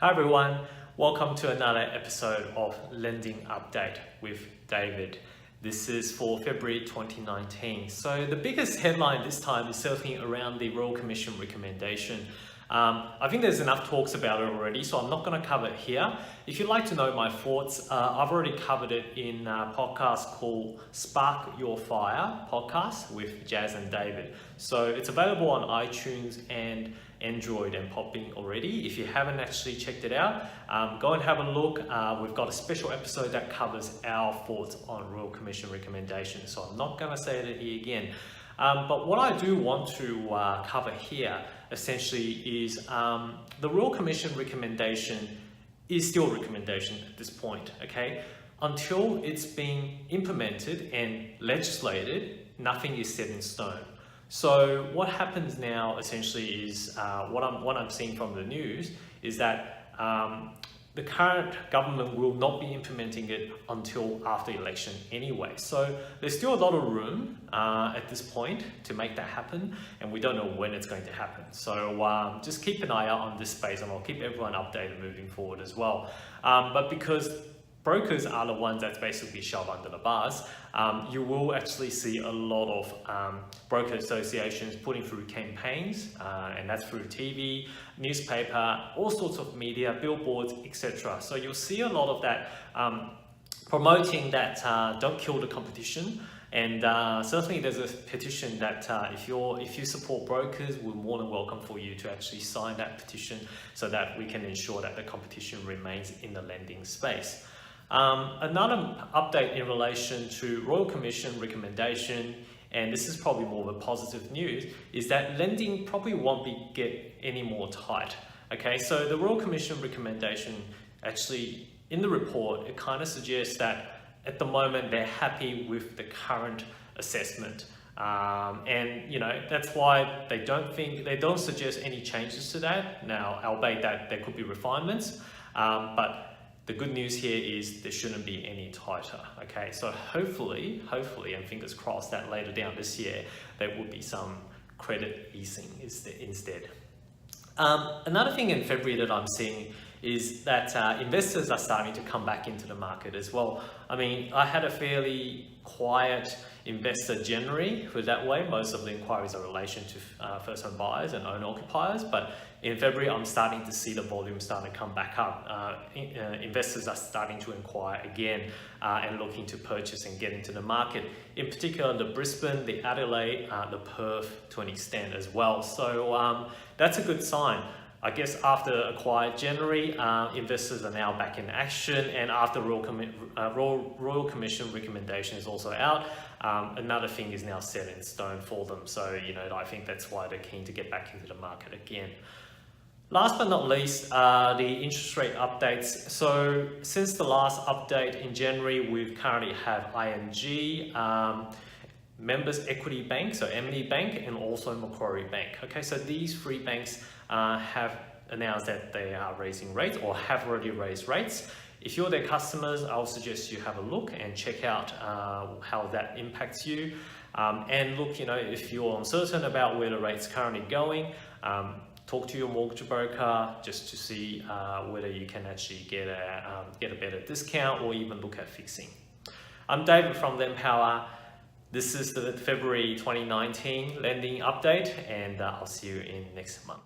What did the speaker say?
Hi everyone, welcome to another episode of Lending Update with David. This is for February 2019. So the biggest headline this time is certainly around the Royal Commission recommendation. I think there's enough talks about it already, so I'm not going to cover it here. If you'd like to know my thoughts, I've already covered it in a podcast called Spark Your Fire podcast with Jazz and David. So it's available on iTunes and Android and Podbean already. If you haven't actually checked it out, go and have a look. We've got a special episode that covers our thoughts on Royal Commission recommendations, so I'm not going to say it here again. But what I do want to cover here essentially is the Royal Commission recommendation is still a recommendation at this point, okay? Until it's being implemented and legislated, nothing is set in stone. So what happens now essentially is what I'm seeing from the news is that the current government will not be implementing it until after election anyway. So there's still a lot of room at this point to make that happen, and we don't know when it's going to happen. So just keep an eye out on this space, and I'll keep everyone updated moving forward as well. But because brokers are the ones that's basically shoved under the bus, you will actually see a lot of broker associations putting through campaigns, and that's through TV, newspaper, all sorts of media, billboards, etc. So you'll see a lot of that promoting that don't kill the competition. And certainly there's a petition that if you support brokers, we're more than welcome for you to actually sign that petition so that we can ensure that the competition remains in the lending space. Another update in relation to Royal Commission recommendation, and this is probably more of a positive news, is that lending probably won't get any more tight. Okay, so the Royal Commission recommendation actually in the report, it kind of suggests that at the moment they're happy with the current assessment. And you know, that's why they don't suggest any changes to that. Now, albeit that there could be refinements, but the good news here is there shouldn't be any tighter, okay? So hopefully, and fingers crossed that later down this year, there will be some credit easing instead. Another thing in February that I'm seeing is that investors are starting to come back into the market as well. I mean, I had a fairly quiet investor January, put it that way. Most of the inquiries are in relation to first home buyers and owner occupiers, but in February, I'm starting to see the volume starting to come back up. Investors are starting to inquire again and looking to purchase and get into the market. In particular, the Brisbane, the Adelaide, the Perth to an extent as well. So that's a good sign. I guess after a quiet January, investors are now back in action, and after Royal Commission recommendation is also out, another thing is now set in stone for them. So, you know, I think that's why they're keen to get back into the market again. Last but not least, the interest rate updates. So since the last update in January, we currently have ING, Members Equity Bank, so M&E Bank, and also Macquarie Bank. Okay, so these three banks have announced that they are raising rates or have already raised rates. If you're their customers, I'll suggest you have a look and check out how that impacts you. And look, you know, if you're uncertain about where the rate's currently going, talk to your mortgage broker just to see whether you can actually get a better discount or even look at fixing. I'm David from lendpower. This is the February 2019 lending update, and I'll see you in next month.